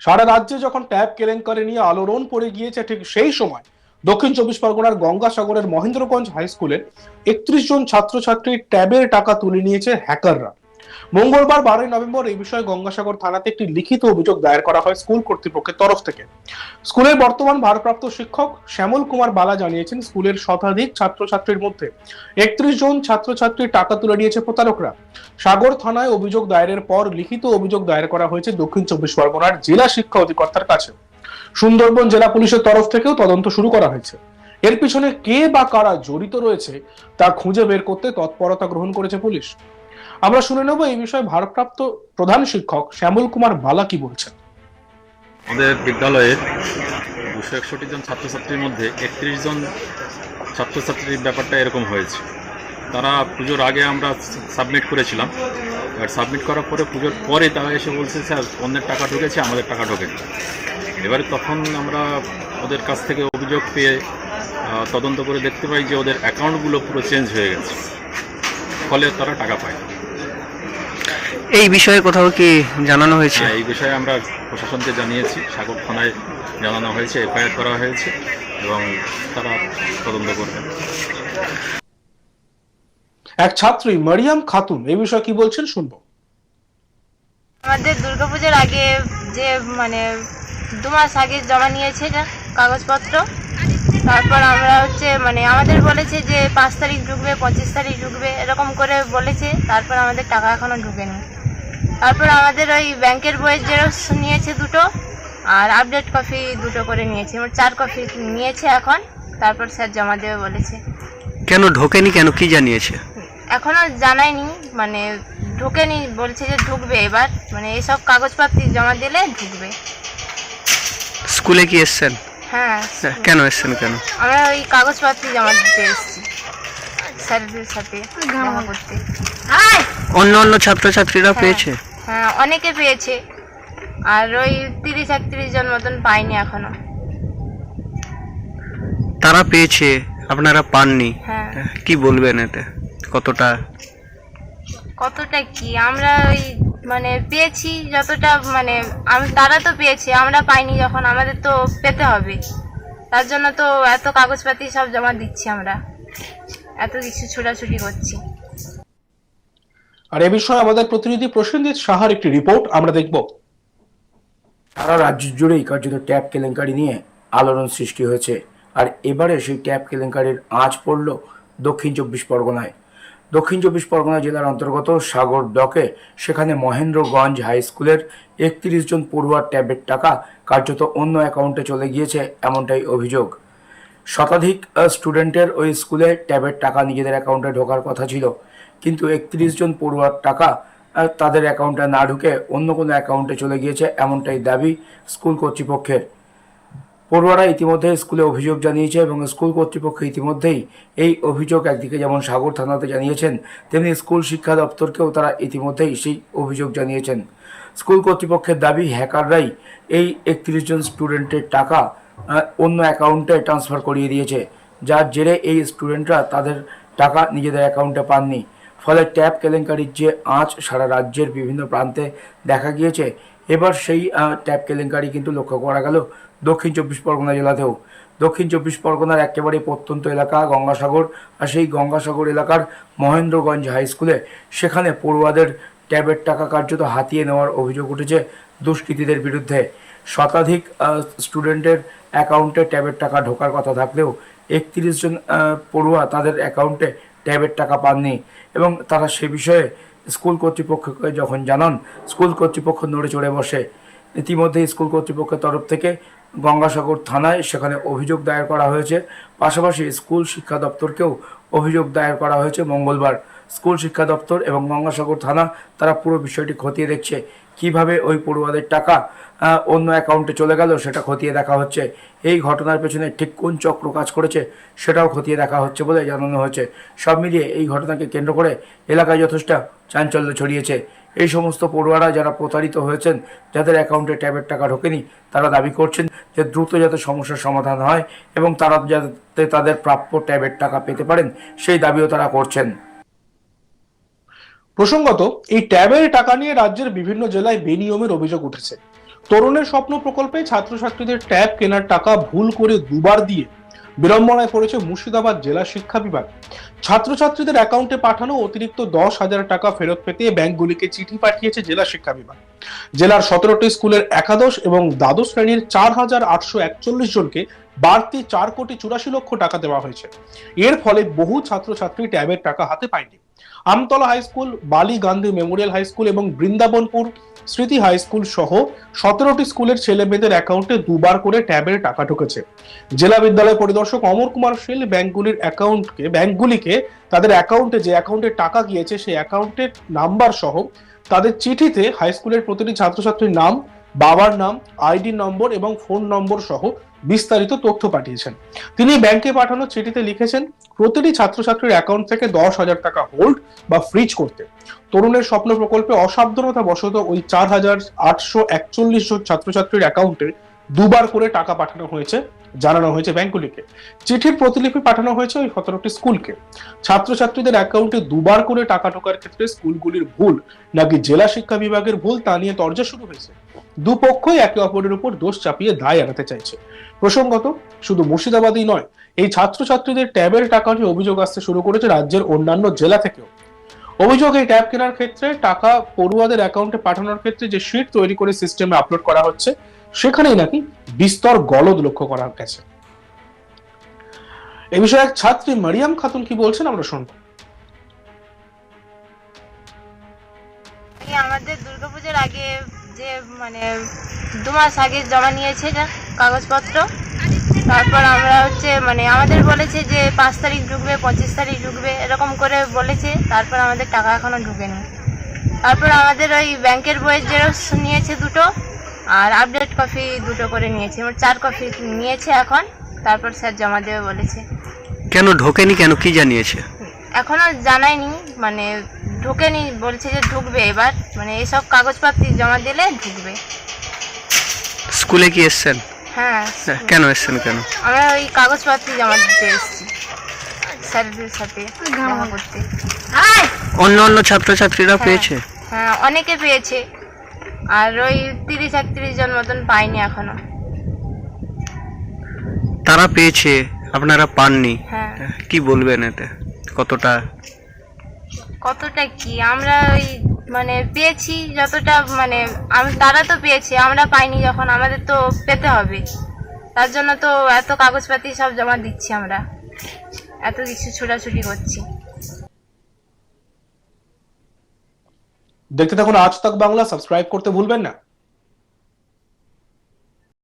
সারা রাজ্যে যখন ট্যাব কেলেঙ্কারি নিয়ে আলোড়ন পড়ে গিয়েছে, ঠিক সেই সময় দক্ষিণ চব্বিশ পরগনার গঙ্গাসাগরের মহেন্দ্রগঞ্জ হাই স্কুলের 31 জন ছাত্রছাত্রীর ট্যাবের টাকা তুলে নিয়েছে হ্যাকাররা। মঙ্গলবার 12 নভেম্বর এই বিষয়ে গঙ্গাসাগর থানাতে একটি লিখিত অভিযোগ দায়ের করা হয় স্কুল কর্তৃপক্ষের তরফ থেকে। স্কুলের বর্তমান ভারপ্রাপ্ত শিক্ষক শ্যামল কুমার বালা জানিয়েছেন, স্কুলের শতাধিক ছাত্রছাত্রীর মধ্যে 31 জন ছাত্রছাত্রীর টাকা তুলে নিয়েছে প্রতারকরা। সাগর থানায় অভিযোগ দায়েরের পর লিখিত অভিযোগ দায়ের করা হয়েছে দক্ষিণ চব্বিশ পরগনার জেলা শিক্ষা অধিকর্তার কাছে। সুন্দরবন জেলা পুলিশের তরফ থেকেও তদন্ত শুরু করা হয়েছে। এর পিছনে কে বা কারা জড়িত রয়েছে তা খুঁজে বের করতে তৎপরতা গ্রহণ করেছে পুলিশ। আমরা শুনে নেব এই বিষয়ে ভারপ্রাপ্ত প্রধান শিক্ষক শ্যামল কুমার বালা কি বলছেন। আমাদের বিদ্যালয়ের 261 জন ছাত্রছাত্রীর মধ্যে 31 জন ছাত্রছাত্রীর ব্যাপারটা এরকম হয়েছে। তারা পুজোর আগে আমরা সাবমিট করেছিলাম, আর সাবমিট করার পরে পুজোর পরে তারা এসে বলছে, স্যার অন্যের টাকা ঢুকেছে, আমাদের টাকা ঢোকেনি। এবারে তখন আমরা ওদের কাছ থেকে অভিযোগ পেয়ে তদন্ত করে দেখতে পাই যে ওদের অ্যাকাউন্টগুলো পুরো চেঞ্জ হয়ে গেছে, ফলে তারা টাকা পায়। এই বিষয়ে কোথাও কি জানানো হয়েছে? এই বিষয়ে আমরা প্রশাসনকে জানিয়েছি, সাগর থানায় জানানো হয়েছে, এফআইআর করা হয়েছে এবং তারা তদন্ত করবেন। এক ছাত্রী মারিয়াম খাতুন এই বিষয়ে কি বলছেন শুনবো। আমাদের দুর্গাপূজার আগে যে 2 মাস আগে জমা নিয়েছে কাগজপত্র, তারপর আমরা আমাদের বলেছে যে 5 তারিখ ঢুকবে, 25 তারিখ ঢুকবে, এরকম করে বলেছে। তারপর আমাদের টাকা এখনো ঢুকেনি। তারপর আমাদের ওই ব্যাংকের বইয়ের জেরক্স নিয়েছে 2টো, আর আপডেট কপি 2টো করে নিয়েছে, 4 কপি নিয়েছে এখন। তারপর স্যার জমা দেবে বলেছে। কেন ঢোকেনি, কেন কি জানিয়েছে? এখনো জানায়নি, ঢোকেনি, বলছে যে ঢুকবে এবার, এইসব কাগজপত্র জমা দিলে ঢুকবে। স্কুলে কি এসছেন? হ্যাঁ। কেন এসছেন, কেন? আমরা ওই কাগজপত্র জমা দিতে এসেছি স্যারদের সাথে দেখা করতে। অন্য অন্য ছাত্রছাত্রীরা পেয়েছে? হ্যাঁ, অনেকে পেয়েছে, আর ওই 30-31 জন মতন পায়নি এখনো। তারা পেয়েছে, আপনারা পাননি। হ্যাঁ। কি বলবেন এতে? কতটা কি আমরা ওই পেয়েছি যতটা, তারা তো পেয়েছে, আমরা পাইনি। যখন আমাদের তো পেতে হবে, তার জন্য তো এত কাগজপাতি সব জমা দিচ্ছি, আমরা এত কিছু ছোটাছুটি করছি। আর এ বিষয়ে আমাদের প্রতিনিধি প্রসেনজিৎ সাহার একটি রিপোর্ট আমরা দেখব। সারা রাজ্য জুড়েই কার্যত ট্যাব কেলেঙ্কারি নিয়ে আলোড়ন সৃষ্টি হয়েছে। আর এবারে সেই ট্যাব কেলেঙ্কারির আঁচ পড়ল দক্ষিণ চব্বিশ পরগনায়। দক্ষিণ চব্বিশ পরগনা জেলার অন্তর্গত সাগর ডকে, সেখানে মহেন্দ্রগঞ্জ হাই স্কুলের 31 জন পড়ুয়ার ট্যাবের টাকা কার্যত অন্য অ্যাকাউন্টে চলে গিয়েছে, এমনটাই অভিযোগ। শতাধিক স্টুডেন্টের ওই স্কুলে ট্যাবের টাকা নিজেদের অ্যাকাউন্টে ঢোকার কথা ছিল, কিন্তু 31 জন পড়ুয়ার টাকা তাদের অ্যাকাউন্টে না ঢুকে অন্য কোনো অ্যাকাউন্টে চলে গিয়েছে, এমনটাই দাবি স্কুল কর্তৃপক্ষের। পড়ুয়ারা ইতিমধ্যে স্কুলে অভিযোগ জানিয়েছে এবং স্কুল কর্তৃপক্ষ ইতিমধ্যেই এই অভিযোগ একদিকে যেমন সাগর থানাতে জানিয়েছেন, তেমনি স্কুল শিক্ষা দপ্তরকেও তারা ইতিমধ্যেই সেই অভিযোগ জানিয়েছেন। স্কুল কর্তৃপক্ষের দাবি, হ্যাকাররাই এই 31 জন স্টুডেন্টের টাকা অন্য অ্যাকাউন্টে ট্রান্সফার করিয়ে দিয়েছে, যার জেরে এই স্টুডেন্টরা তাদের টাকা নিজেদের অ্যাকাউন্টে পাননি। ফলে ট্যাব কেলেঙ্কারির যে আঁচ সারা রাজ্যের বিভিন্ন প্রান্তে দেখা গিয়েছে, এবার সেই ট্যাব কেলেঙ্কারি কিন্তু লক্ষ্য করা গেল দক্ষিণ চব্বিশ পরগনা জেলাতেও। দক্ষিণ চব্বিশ পরগনার একেবারে প্রত্যন্ত এলাকা গঙ্গাসাগর, আর সেই গঙ্গাসাগর এলাকার মহেন্দ্রগঞ্জ হাই স্কুলে, সেখানে পড়ুয়াদের ট্যাবের টাকা কার্যত হাতিয়ে নেওয়ার অভিযোগ উঠেছে দুষ্কৃতীদের বিরুদ্ধে। শতাধিক স্টুডেন্টের অ্যাকাউন্টে ট্যাবের টাকা ঢোকার কথা থাকলেও 31 জন পড়ুয়া তাদের অ্যাকাউন্টে ট্যাবের টাকা পাননি এবং তারা সে বিষয়ে স্কুল কর্তৃপক্ষকে যখন জানান, স্কুল কর্তৃপক্ষ নড়ে চড়ে বসে। ইতিমধ্যে স্কুল কর্তৃপক্ষের তরফ থেকে গঙ্গাসাগর থানায় সেখানে অভিযোগ দায়ের করা হয়েছে। পাশাপাশি স্কুল শিক্ষা দপ্তরকেও অভিযোগ দায়ের করা হয়েছে মঙ্গলবার। স্কুল শিক্ষা দপ্তর এবং গঙ্গাসাগর থানা তারা পুরো বিষয়টি খতিয়ে দেখছে, কিভাবে ওই পড়ুয়াদের টাকা অন্য অ্যাকাউন্টে চলে গেল সেটা খতিয়ে দেখা হচ্ছে। এই ঘটনার পেছনে ঠিক কোন চক্র কাজ করেছে সেটাও খতিয়ে দেখা হচ্ছে বলে জানানো হয়েছে। সব মিলিয়ে এই ঘটনাকে কেন্দ্র করে এলাকায় যথেষ্ট চাঞ্চল্য ছড়িয়েছে। এই সমস্ত পড়ুয়ারা যারা প্রতারিত হয়েছেন, যাদের অ্যাকাউন্টে ট্যাবের টাকা ঢোকেনি, তারা দাবি করছেন যে দ্রুত যাতে সমস্যার সমাধান হয় এবং তারা যাতে তাদের প্রাপ্য ট্যাবের টাকা পেতে পারেন, সেই দাবিও তারা করছেন। প্রসঙ্গত, এই ট্যাবের টাকা নিয়ে রাজ্যের বিভিন্ন জেলায় বেনিয়মের অভিযোগ উঠেছে। তরুণের স্বপ্ন প্রকল্পে ছাত্রছাত্রীদের ট্যাব কেনার টাকা ভুল করে দুবার দিয়ে বিড়ম্বনায় পড়েছে মুর্শিদাবাদ জেলা শিক্ষা বিভাগ। ছাত্রছাত্রীদের অ্যাকাউন্টে পাঠানো অতিরিক্ত 10,000 টাকা ফেরত পেতে ব্যাংকগুলিকে চিঠি পাঠিয়েছে জেলা শিক্ষা বিভাগ। জেলার 17টি স্কুলের একাদশ এবং দ্বাদশ শ্রেণীর 4,841 জনকে বাড়তি 4,84,00,000 টাকা দেওয়া হয়েছে। এর ফলে বহু ছাত্রছাত্রী ট্যাবের টাকা হাতে পায়নি। আমতলা হাই স্কুল, বালি গান্ধী মেমোরিয়াল হাই স্কুল এবং বৃন্দাবনপুর স্মৃতি হাই স্কুল সহ 17টি স্কুলের ছেলেমেয়েদের অ্যাকাউন্টে দুবার করে ট্যাবের টাকা ঢুকেছে। জেলা বিদ্যালয় পরিদর্শক অমর কুমার শীল ব্যাংকগুলিকে তাদের অ্যাকাউন্টে যে অ্যাকাউন্টে টাকা গিয়েছে সেই অ্যাকাউন্টের নাম্বার সহ তাদের চিঠিতে হাই স্কুলের প্রতিটি ছাত্রছাত্রীর নাম, বাবার নাম, আইডি নম্বর এবং ফোন নম্বর সহ বিস্তারিত তথ্য পাঠিয়েছেন। তিনি ব্যাংকে পাঠানো চিঠিতে লিখেছেন, প্রতিটি ছাত্রছাত্রীর অ্যাকাউন্ট থেকে 10,000 টাকা হোল্ড বা ফ্রিজ করতে। তরুণের স্বপ্ন প্রকল্পে অসাবধানতা বশত ওই 4,841 জন ছাত্রছাত্রীর অ্যাকাউন্টে দুবার করে টাকা পাঠানো হয়েছে জানানো হয়েছে ব্যাংকগুলিকে। চিঠির প্রতিলিপি পাঠানো হয়েছে ওই 17টি স্কুলকে। ছাত্রছাত্রীদের অ্যাকাউন্টে দুবার করে টাকা ঢোকার ক্ষেত্রে স্কুলগুলির ভুল নাকি জেলা শিক্ষা বিভাগের ভুল তা নিয়ে তর্জা শুরু হয়েছে। দুপক্ষই একে অপরের উপর দোষ চাপিয়ে দায় এড়াতে চাইছে। প্রসঙ্গত, শুধু মুর্শিদাবাদই নয়, এই ছাত্রছাত্রীদের ট্যাবের টাকা নিয়ে অভিযোগ আসতে শুরু করেছে রাজ্যের অন্যান্য জেলা থেকেও। অভিযোগ, এই ট্যাব কেনার ক্ষেত্রে টাকা পড়ুয়াদের অ্যাকাউন্টে পাঠানোর ক্ষেত্রে যে শিট তৈরি করে সিস্টেমে আপলোড করা হচ্ছে সেখানেই নাকি বিস্তর গলদ লক্ষ্য করা গেছে। এ বিষয়ে এক ছাত্রী মারিয়াম খাতুন কি বলছেন আমরা শুনবো। আমাদের দুর্গাপুজোর আগে যে মানে 2 মাস আগে জমা নিয়েছে না কাগজপত্র, তারপর আমরা মানে আমাদের বলেছে যে 5 তারিখ ঢুকবে, 25 তারিখ ঢুকবে, এরকম করে বলেছে। তারপর আমাদের টাকা এখনো ঢুকেনি। তারপর আমাদের ওই ব্যাংকের বইয়ের জেরক্স নিয়েছে 2টো, আর আপডেট কপি 2টো করে নিয়েছে, 4 কপি নিয়েছে এখন। তারপর স্যার জমা দেবে বলেছে। কেন ঢোকেনি, কেন কি জানিয়েছে? এখনো জানায়নি, মানে ঢোকেনি, বলছে যে ঢুকবে এবার, মানে এইসব কাগজপত্র জমা দিলে ঢুকবে। স্কুলে কি এসছেন? হ্যাঁ। কেন এসছেন, কেন? আমরা ওই কাগজপত্র জমা দিতে এসেছি স্যারদের সাথে দেখা করতে। অন্য ছাত্রছাত্রীরা পেয়েছে? হ্যাঁ, অনেকে পেয়েছে, আর ওই 30-31 জন মতন পায়নি এখনো। তারা পেয়েছে, আপনারা পাননি। হ্যাঁ। কি বলবেন এতে? কতটা কি আমরা ওই মানে পেয়েছি যতটা, মানে তারা তো পেয়েছে, আমরা পাইনি যখন, আমাদের তো পেতে হবে। তার জন্য তো এত কাগজপাতি সব জমা দিচ্ছি, আমরা এত কিছু ছোটাছুটি করছি। দেখতে থাকুন আজ তাক বাংলা, সাবস্ক্রাইব করতে ভুলবেন না।